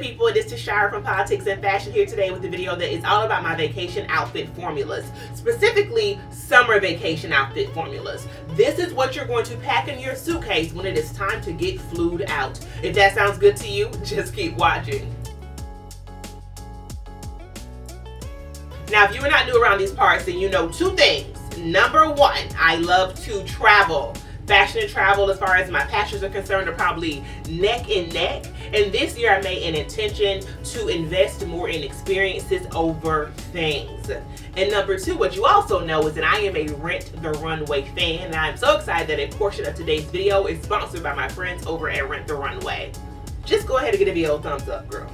people? It is Tashara from Politics and Fashion here today with a video that is all about my vacation outfit formulas, specifically summer vacation outfit formulas. This is what you're going to pack in your suitcase when it is time to get flued out. If that sounds good to you, just keep watching. Now, if you are not new around these parts, then you know two things. Number one, I love to travel. Fashion and travel, as far as my passions are concerned, are probably neck and neck. And this year I made an intention to invest more in experiences over things. And number two, what you also know is that I am a Rent the Runway fan. And I'm so excited that a portion of today's video is sponsored by my friends over at Rent the Runway. Just go ahead and give it a old thumbs up, girl.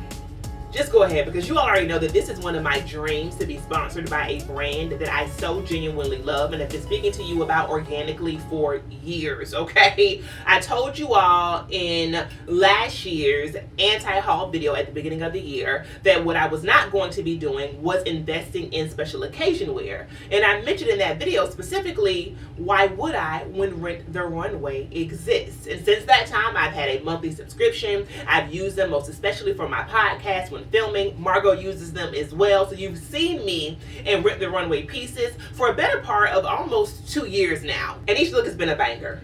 Just go ahead, because you all already know that this is one of my dreams, to be sponsored by a brand that I so genuinely love and have been speaking to you about organically for years, okay? I told you all in last year's anti-haul video at the beginning of the year that what I was not going to be doing was investing in special occasion wear. And I mentioned in that video specifically, why would I when Rent the Runway exists? And since that time, I've had a monthly subscription. I've used them most especially for my podcast when filming. Margot uses them as well. So you've seen me in Rent the Runway pieces for a better part of almost 2 years now. And each look has been a banger.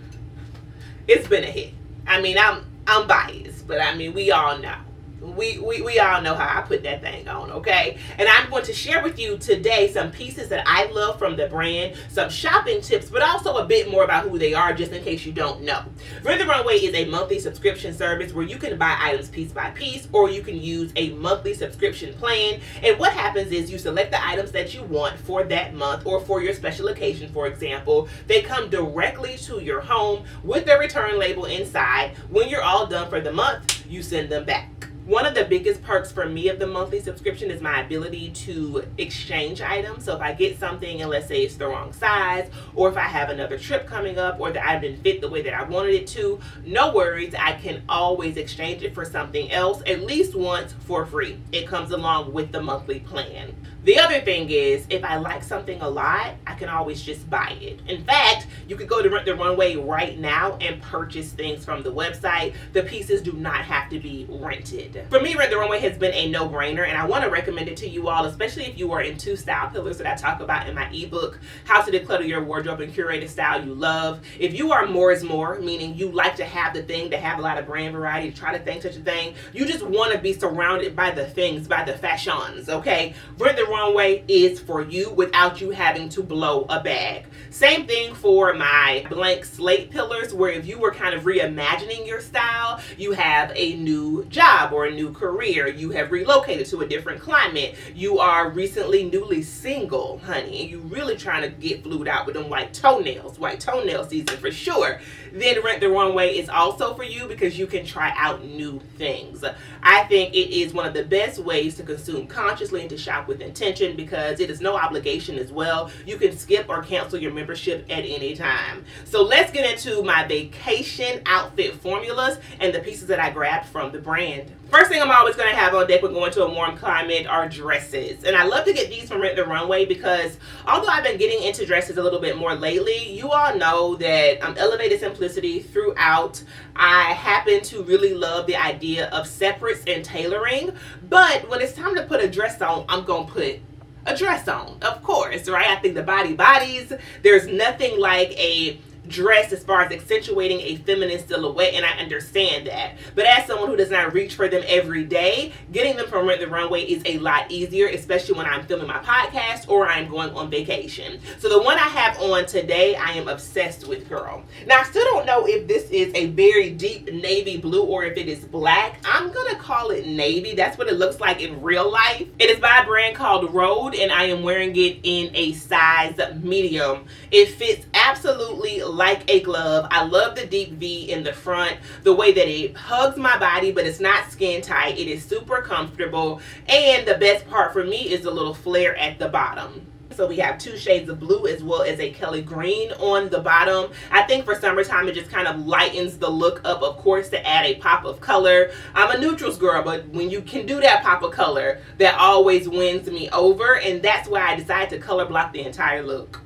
It's been a hit. I mean, I'm biased, but I mean, we all know. We all know how I put that thing on, okay? And I'm going to share with you today some pieces that I love from the brand, some shopping tips, but also a bit more about who they are, just in case you don't know. Rent the Runway is a monthly subscription service where you can buy items piece by piece, or you can use a monthly subscription plan. And what happens is you select the items that you want for that month or for your special occasion, for example. They come directly to your home with their return label inside. When you're all done for the month, you send them back. One of the biggest perks for me of the monthly subscription is my ability to exchange items. So if I get something and let's say it's the wrong size, or if I have another trip coming up, or the item didn't fit the way that I wanted it to, no worries, I can always exchange it for something else, at least once for free. It comes along with the monthly plan. The other thing is, if I like something a lot, I can always just buy it. In fact, you could go to Rent the Runway right now and purchase things from the website. The pieces do not have to be rented. For me, Rent the Runway has been a no-brainer, and I want to recommend it to you all, especially if you are into style pillars that I talk about in my ebook, How to Declutter Your Wardrobe and Curate a Style You Love. If you are more is more, meaning you like to have the thing, to have a lot of brand variety, to try to think such a thing, you just want to be surrounded by the things, by the fashions, okay? Rent the Runway is for you without you having to blow a bag. Same thing for my blank slate pillars, where if you were kind of reimagining your style, you have a new job or a new career, you have relocated to a different climate, you are recently newly single, honey, and you really trying to get flued out with them white toenails, white toenail season for sure, then Rent the Runway is also for you, because you can try out new things. I think it is one of the best ways to consume consciously and to shop with intention, because it is no obligation as well. You can skip or cancel your membership at any time. So let's get into my vacation outfit formulas and the pieces that I grabbed from the brand. First thing I'm always going to have on deck when going to a warm climate are dresses. And I love to get these from Rent the Runway, because although I've been getting into dresses a little bit more lately, you all know that I'm elevated simplicity throughout. I happen to really love the idea of separates and tailoring, but when it's time to put a dress on, I'm going to put a dress on, of course, right? I think the body bodies. There's nothing like a dress as far as accentuating a feminine silhouette, and I understand that. But as someone who does not reach for them every day, getting them from Rent the Runway is a lot easier, especially when I'm filming my podcast or I'm going on vacation. So the one I have on today, I am obsessed with, girl. Now, I still don't know if this is a very deep navy blue or if it is black. I'm gonna call it navy. That's what it looks like in real life. It is by a brand called Rode, and I am wearing it in a size medium. It fits absolutely like a glove. I love the deep V in the front, the way that it hugs my body, but it's not skin tight. It is super comfortable, and the best part for me is the little flare at the bottom. So we have 2 shades of blue as well as a Kelly green on the bottom. I think for summertime it just kind of lightens the look up, of course, to add a pop of color. I'm a neutrals girl, but when you can do that pop of color, that always wins me over, and that's why I decided to color block the entire look.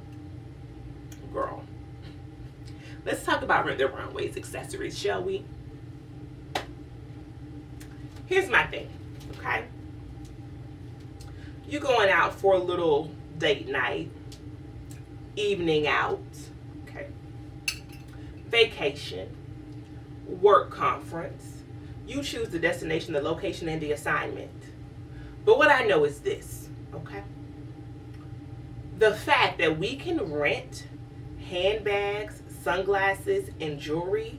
Girl. Let's talk about Rent the Runway's accessories, shall we? Here's my thing. okay? You going out for a little date night, evening out, okay? Vacation, work conference. You choose the destination, the location, and the assignment. But what I know is this, okay? The fact that we can rent handbags, sunglasses, and jewelry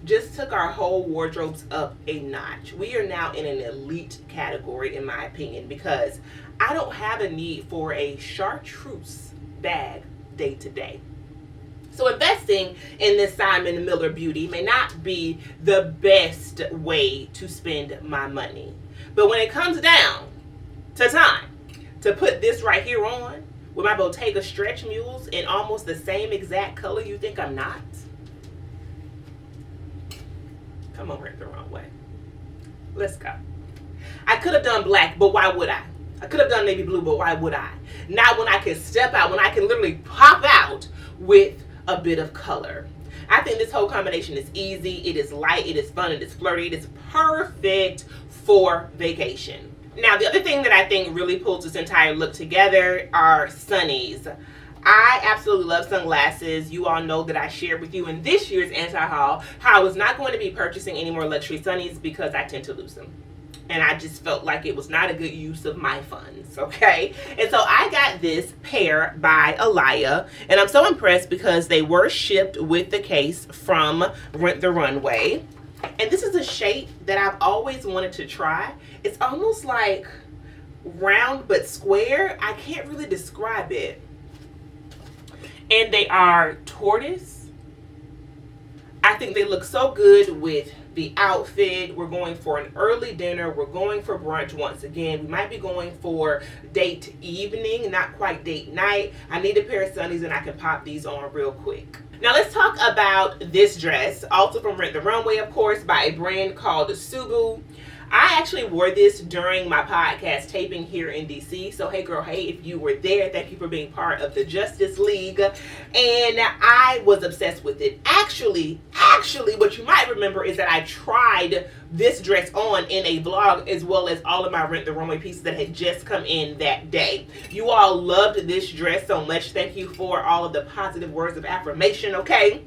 just took our whole wardrobes up a notch. We are now in an elite category, in my opinion, because I don't have a need for a chartreuse bag day to day. So investing in this Simon Miller beauty may not be the best way to spend my money. But when it comes down to time to put this right here on with my Bottega stretch mules in almost the same exact color, you think I'm not? Come on, Rent the Runway. Let's go. I could have done black, but why would I? I could have done navy blue, but why would I? Not when I can step out, when I can literally pop out with a bit of color. I think this whole combination is easy, it is light, it is fun, it is flirty, it is perfect for vacation. Now, the other thing that I think really pulls this entire look together are sunnies. I absolutely love sunglasses. You all know that I shared with you in this year's anti-haul how I was not going to be purchasing any more luxury sunnies because I tend to lose them. And I just felt like it was not a good use of my funds, okay? And so I got this pair by Alaya, and I'm so impressed because they were shipped with the case from Rent the Runway. And this is a shape that I've always wanted to try. It's almost like round but square. I can't really describe it. And they are tortoise. I think they look so good with the outfit. We're going for an early dinner. We're going for brunch once again. We might be going for date evening, not quite date night. I need a pair of sunnies and I can pop these on real quick. Now let's talk about this dress, also from Rent the Runway, of course, by a brand called Subu. I actually wore this during my podcast taping here in DC. So hey girl, hey, if you were there, thank you for being part of the Justice League. And I was obsessed with it. Actually, what you might remember is that I tried this dress on in a vlog, as well as all of my Rent the Runway pieces that had just come in that day. You all loved this dress so much. Thank you for all of the positive words of affirmation, okay?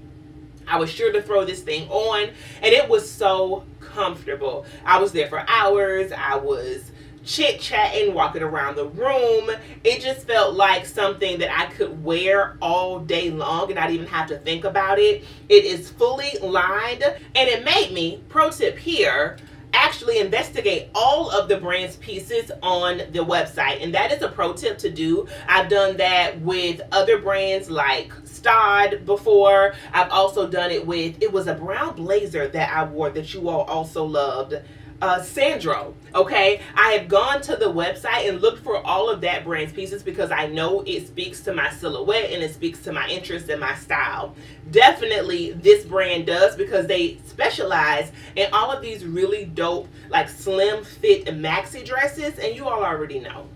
I was sure to throw this thing on, and it was so comfortable. I was there for hours. I was chit-chatting, walking around the room. It just felt like something that I could wear all day long and not even have to think about it. It is fully lined, and it made me, pro tip here, actually investigate all of the brand's pieces on the website, and that is a pro tip to do. I've done that with other brands like Stunt before. I've also done it with, it was a brown blazer that I wore that you all also loved, Sandro. Okay, I have gone to the website and looked for all of that brand's pieces because I know it speaks to my silhouette and it speaks to my interest and my style. Definitely this brand does, because they specialize in all of these really dope, like slim fit maxi dresses, and you all already know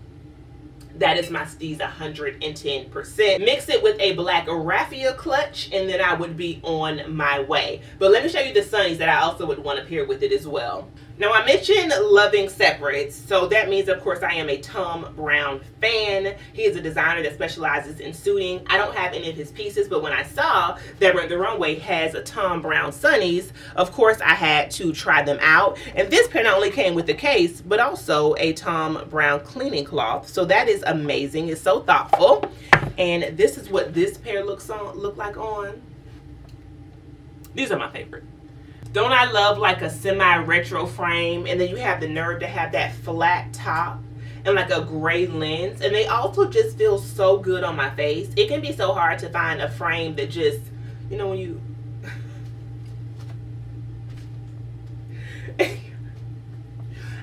that is my steez 110%. Mix it with a black raffia clutch and then I would be on my way. But let me show you the sunnies that I also would want to pair with it as well. Now, I mentioned loving separates, so that means, of course, I am a Tom Brown fan. He is a designer that specializes in suiting. I don't have any of his pieces, but when I saw that Rent the Runway has a Tom Brown sunnies, of course, I had to try them out. And this pair not only came with the case, but also a Tom Brown cleaning cloth. So that is amazing. It's so thoughtful. And this is what this pair look like on. These are my favorite. Don't I love like a semi-retro frame, and then you have the nerve to have that flat top and like a gray lens, and they also just feel so good on my face. It can be so hard to find a frame that just, you know, when you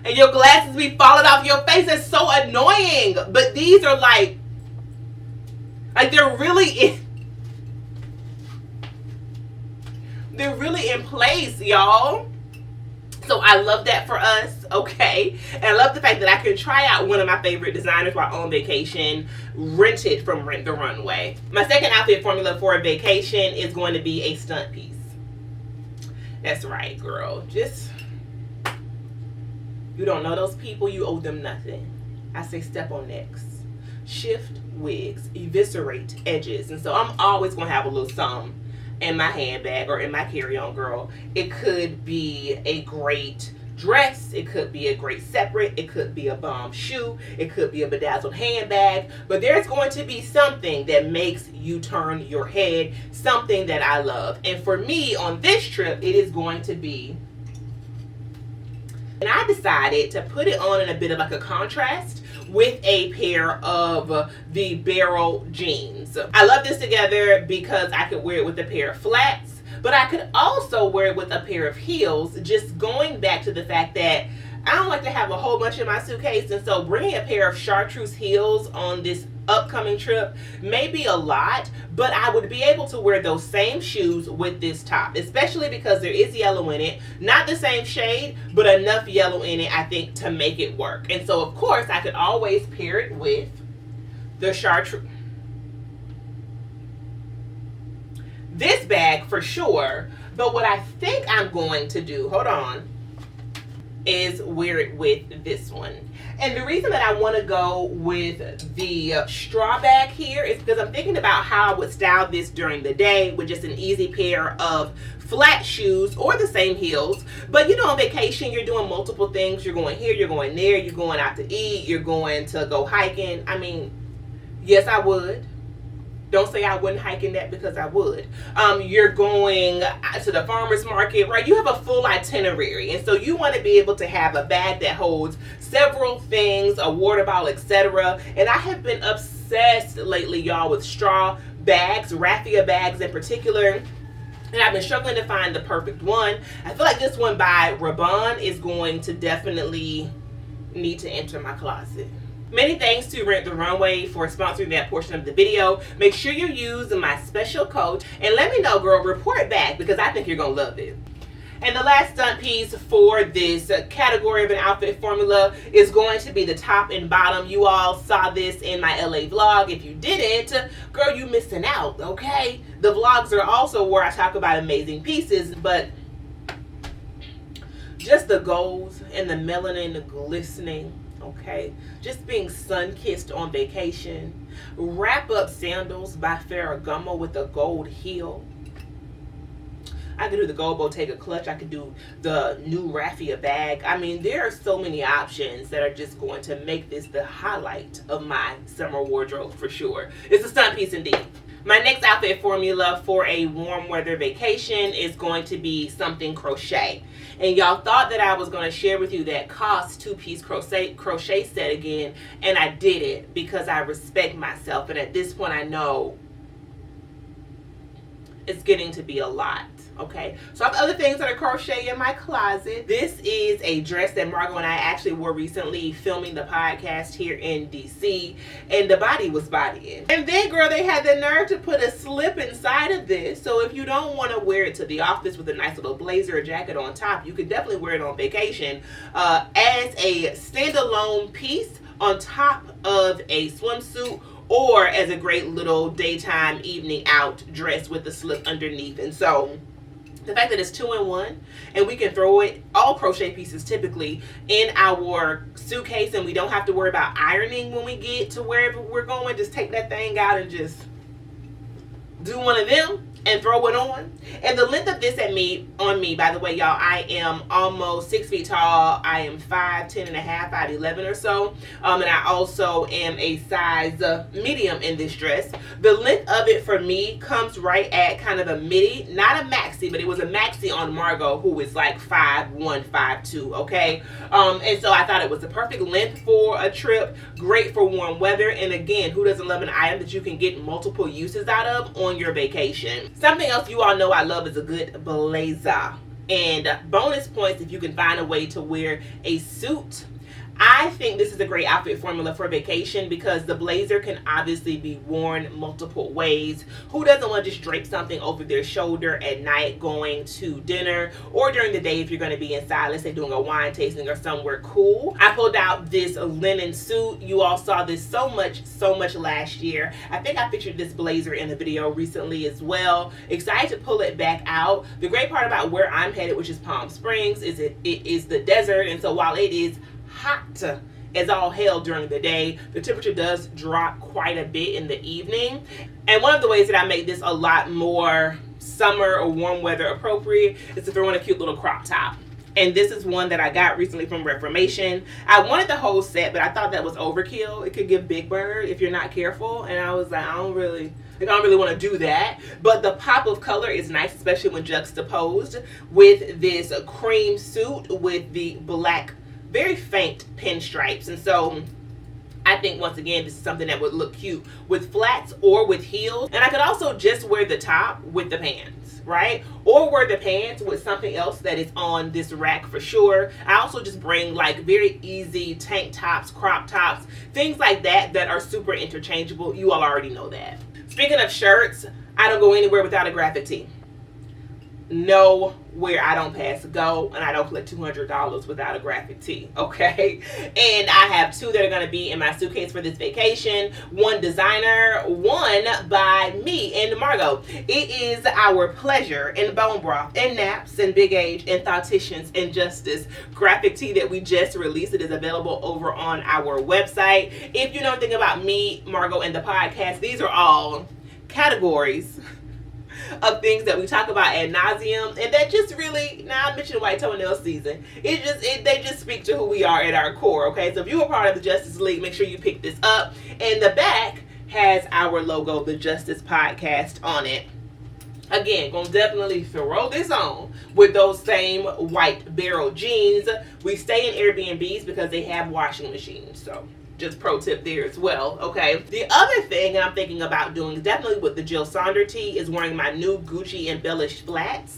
and your glasses be falling off your face. It's so annoying. But these are like they're really in place, y'all. So I love that for us, okay? And I love the fact that I can try out one of my favorite designers while on vacation, rented from Rent the Runway. My second outfit formula for a vacation is going to be a stunt piece. That's right, girl. Just you don't know those people, you owe them nothing. I say step on necks, shift wigs, eviscerate edges. And so I'm always going to have a little something in my handbag or in my carry-on, girl. It could be a great dress, it could be a great separate, it could be a bomb shoe, it could be a bedazzled handbag, but there's going to be something that makes you turn your head, something that I love. And for me on this trip, it is going to be, and I decided to put it on in a bit of like a contrast with a pair of the barrel jeans. I love this together because I could wear it with a pair of flats, but I could also wear it with a pair of heels, just going back to the fact that I don't like to have a whole bunch in my suitcase, and so bringing a pair of chartreuse heels on this upcoming trip may be a lot, but I would be able to wear those same shoes with this top, especially because there is yellow in it. Not the same shade, but enough yellow in it, I think, to make it work. And so, of course, I could always pair it with the chartreuse. This bag for sure, but what I think I'm going to do, hold on, is wear it with this one. And the reason that I want to go with the straw bag here is because I'm thinking about how I would style this during the day with just an easy pair of flat shoes or the same heels. But you know, on vacation, you're doing multiple things. You're going here, you're going there, you're going out to eat, you're going to go hiking. I mean, yes, I would. Don't say I wouldn't hike in that, because I would. You're going to the farmer's market, right? You have a full itinerary. And so you want to be able to have a bag that holds several things, a water bottle, etc. And I have been obsessed lately, y'all, with straw bags, raffia bags in particular. And I've been struggling to find the perfect one. I feel like this one by Rabanne is going to definitely need to enter my closet. Many thanks to Rent the Runway for sponsoring that portion of the video. Make sure you use my special code and let me know, girl, report back, because I think you're gonna love it. And the last stunt piece for this category of an outfit formula is going to be the top and bottom. You all saw this in my LA vlog. If you didn't, girl, you missing out, okay? The vlogs are also where I talk about amazing pieces, but just the gold and the melanin glistening, okay, just being sun-kissed on vacation. Wrap up sandals by Ferragamo with a gold heel. I could do the gold Bottega clutch. I could do the new raffia bag. I mean, there are so many options that are just going to make this the highlight of my summer wardrobe for sure. It's a stunt piece indeed. My next outfit formula for a warm weather vacation is going to be something crochet. And y'all thought that I was going to share with you that cost two-piece crochet set again, and I did it because I respect myself, and at this point I know it's getting to be a lot. Okay, so I have other things that are crochet in my closet. This is a dress that Margot and I actually wore recently filming the podcast here in DC, and the body was bodying. And then, girl, they had the nerve to put a slip inside of this. So if you don't want to wear it to the office with a nice little blazer or jacket on top, you could definitely wear it on vacation as a standalone piece on top of a swimsuit, or as a great little daytime evening out dress with the slip underneath. And so the fact that it's 2-in-1 and we can throw it, all crochet pieces typically, in our suitcase, and we don't have to worry about ironing when we get to wherever we're going. Just take that thing out and just do one of them and throw it on. And the length of this on me, by the way, y'all, I am almost 6 feet tall. I am 5'10" and a half, 5'11" or so. And I also am a size medium in this dress. The length of it for me comes right at kind of a midi, not a maxi, but it was a maxi on Margot, who is like 5'1", 5'2", okay? And so I thought it was the perfect length for a trip, great for warm weather. And again, who doesn't love an item that you can get multiple uses out of on your vacation? Something else you all know I love is a good blazer. And bonus points if you can find a way to wear a suit. I think this is a great outfit formula for vacation because the blazer can obviously be worn multiple ways. Who doesn't want to just drape something over their shoulder at night going to dinner, or during the day if you're going to be inside, let's say doing a wine tasting or somewhere cool. I pulled out this linen suit. You all saw this so much last year. I think I featured this blazer in a video recently as well. Excited to pull it back out. The great part about where I'm headed, which is Palm Springs, is it is the desert, and so while it is hot as all hell during the day. The temperature does drop quite a bit in the evening. And one of the ways that I make this a lot more summer or warm weather appropriate is to throw in a cute little crop top. And this is one that I got recently from Reformation. I wanted the whole set, but I thought that was overkill. It could give Big Bird if you're not careful. And I was like, I don't really want to do that. But the pop of color is nice, especially when juxtaposed with this cream suit with the black, very faint pinstripes. And so I think, once again, this is something that would look cute with flats or with heels. And I could also just wear the top with the pants, right? Or wear the pants with something else that is on this rack for sure. I also just bring like very easy tank tops, crop tops, things like that that are super interchangeable. You all already know that. Speaking of shirts, I don't go anywhere without a graphic tee. Nowhere I don't pass go, and I don't collect $200 without a graphic tee, okay? And I have two that are going to be in my suitcase for this vacation. One designer, one by me and Margot. It is our pleasure and bone broth and naps and big age and thoughtitions and justice graphic tee that we just released. It is available over on our website. If you know anything about me, Margot, and the podcast, these are all categories of things that we talk about ad nauseum, and that just really, now I mentioned white toenail season, they just speak to who we are at our core, okay? So if you are part of the Justice League, make sure you pick this up. And the back has our logo, the Justice Podcast, on it. Again, gonna definitely throw this on with those same white barrel jeans. We stay in Airbnbs because they have washing machines, so just pro tip there as well, okay? The other thing I'm thinking about doing, definitely with the Jill Saunders tee, is wearing my new Gucci embellished flats.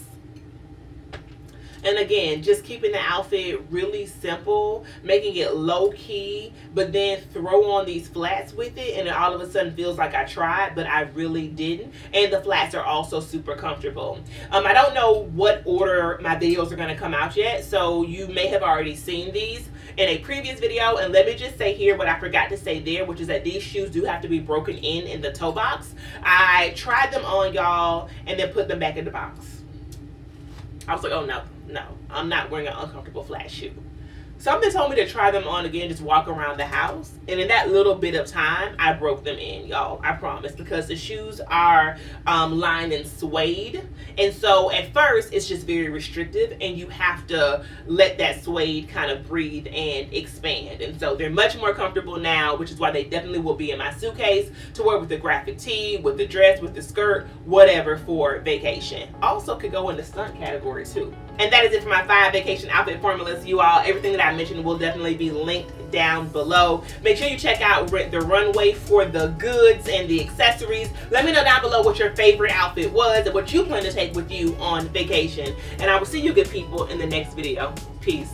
And again, just keeping the outfit really simple, making it low key, but then throw on these flats with it, and it all of a sudden feels like I tried, but I really didn't. And the flats are also super comfortable. I don't know what order my videos are gonna come out yet, so you may have already seen these in a previous video. And let me just say here what I forgot to say there, which is that these shoes do have to be broken in the toe box. I tried them on, y'all, and then put them back in the box. I was like, oh no, I'm not wearing an uncomfortable flat shoe. Something told me to try them on again, just walk around the house. And in that little bit of time, I broke them in, y'all. I promise. Because the shoes are lined in suede. And so at first, it's just very restrictive. And you have to let that suede kind of breathe and expand. And so they're much more comfortable now, which is why they definitely will be in my suitcase to wear with the graphic tee, with the dress, with the skirt, whatever for vacation. Also could go in the stunt category too. And that is it for my 5 vacation outfit formulas, you all. Everything that I mentioned will definitely be linked down below. Make sure you check out the Runway for the goods and the accessories. Let me know down below what your favorite outfit was and what you plan to take with you on vacation. And I will see you good people in the next video. Peace.